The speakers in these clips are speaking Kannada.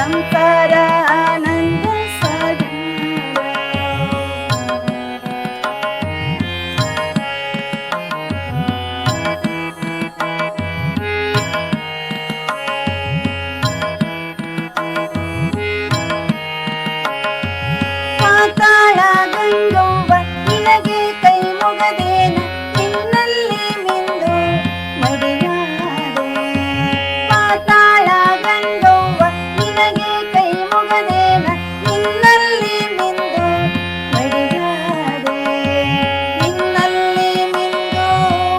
ಸಂಸಾರ ಆನಂದ ಸಾಗರ. ಪಾತಾಳ ಗಂಗವ್ವ ನಿನಗೆ ಕೈ ಮುಗದೇನ ನಿನ್ನಲ್ಲಿ ಮಿಂದು ಮಡಿಯಾದೆ. ಪಾತಾಳ ಗಂಗವ್ವ ನಿನಗೆ ಕೈ ಮುಗದೇನ ನಿನ್ನಲ್ಲಿ ಮಿಂದು ಮಡಿಯಾದೆ. ನಿನ್ನಲ್ಲಿ ಮಿಂದು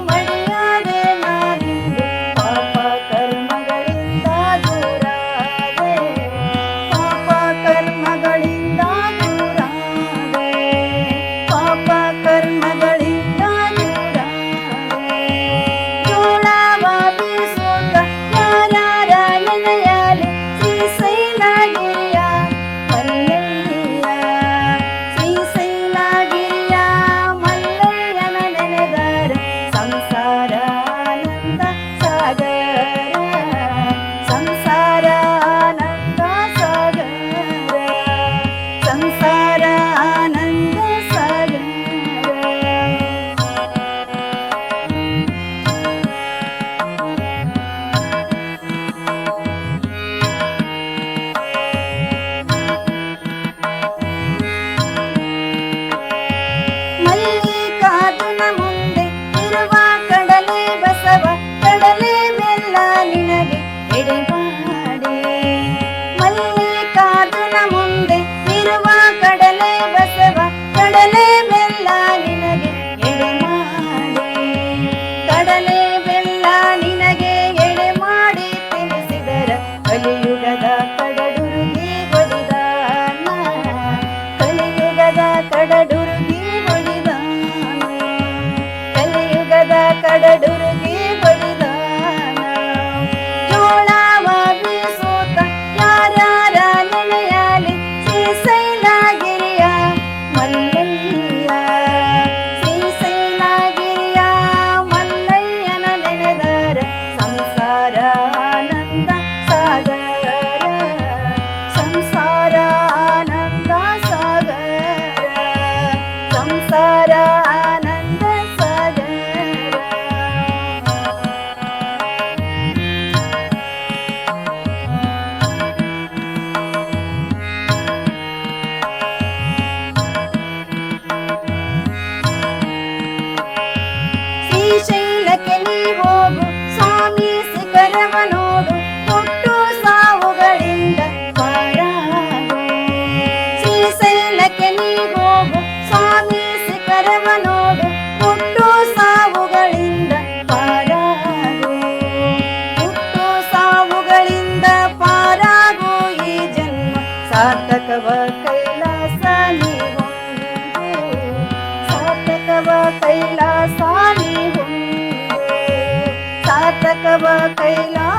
ಮಡಿಯಾದೆ ನಾನಿಂದು ಪಾಪ ಕರ್ಮಗಳಿಂದ ದೂರಾದೆ. ಪಾಪ ಕರ್ಮಗಳಿಂದ ದೂರಾದೆ. ಪಾಪ ಕರ್ಮಗಳಿಂದ ದೂರಾದೆ. ಜೋಳವ ಬೀಸುತ್ತ ಯಾರ್ಯಾರ ನೆನೆಯಲಿ ಶ್ರೀಶೈಲಗಿರಿಯ ಮಲ್ಲಯ್ಯ. ಶ್ರೀಶೈಲಗಿರಿಯ ಮಲ್ಲಯ್ಯನ ನೆನೆದರ ಸಂಸಾರ ಆನಂದ ಸಾಗರ. ಸಂಸಾರ ಆನಂದ ಸಾಗರ. ಸಂಸಾರ ಆನಂದ ಸಾಗರ. ಮಲ್ಲಿಕಾರ್ಜುನ ಮುಂದೆ ಇರುವ ಕಡಲೆ ಬಸವ ಕಡಲೆ ಬೆಲ್ಲ ನಿನಗೆ ಎಡೆ ಮಾಡಿ. ಮಲ್ಲಿಕಾರ್ಜುನ ಮುಂದೆ ಇರುವ ಕಡಲೆ ಬಸವ ಕಡಲೆ ಬೆಲ್ಲ ನಿನಗೆ ಎಡೆ ಮಾಡಿ. ಕಡಲೆ ಬೆಲ್ಲ ನಿನಗೆ ಎಡೆ ಮಾಡಿ ತಿಳಿಸಿದರ ಕಲಿಯುಗದ ಕಡಡುರುಗಿ ಹೊಡಿದಾನ. ಕಲಿಯುಗದ ಕಡಡುರುಗಿ ಹೊಡಿದಾನ. ಕಲಿಯುಗದ ಕಡಡುರುಗಿ ಹೊಡಿದಾನ. ಜೋಳವ ಬೀಸುತ್ತ ಯಾರ್ಯಾರ ನೆನೆಯಲಿ ಶ್ರೀಶೈಲಗಿರಿಯ ಮಲ್ಲಯ್ಯ. ಶ್ರೀಶೈಲಗಿರಿಯ ಮಲ್ಲಯ್ಯನ ನೆನೆದರ ಸಂಸಾರ ಆನಂದ ಸಾಗರ. ಸಂಸಾರ ಆನಂದ ಸಾಗರ. ಸಂಸಾರ ಆನಂದ ಸಾಗರ. ಶ್ರೀಶೈಲಕ್ಕೆ ನೀ ಹೋಗು ಸ್ವಾಮಿ ಶಿಖರವ ನೋಡು ಹುಟ್ಟು ಸಾವುಗಳಿಂದ ಪಾರಾಗು. ಶ್ರೀಶೈಲಕ್ಕೆ ನೀ ಹೋಗು ಸ್ವಾಮಿ ಶಿಖರವ ನೋಡು ಹುಟ್ಟು ಸಾವುಗಳಿಂದ ಪಾರಾಗು. ಹುಟ್ಟು ಸಾವುಗಳಿಂದ ಪಾರಾಗು. ಈ ಜನ್ಮ ಸಾರ್ಥಕವ ಕೈಲಾಸ ನೀ ಹೊಂದು. ಸಾರ್ಥಕವ ಕೈಲಾಸ ನೀ ಹೊಂದು. ಸಾರ್ಥಕವ ಕೈಲಾಸ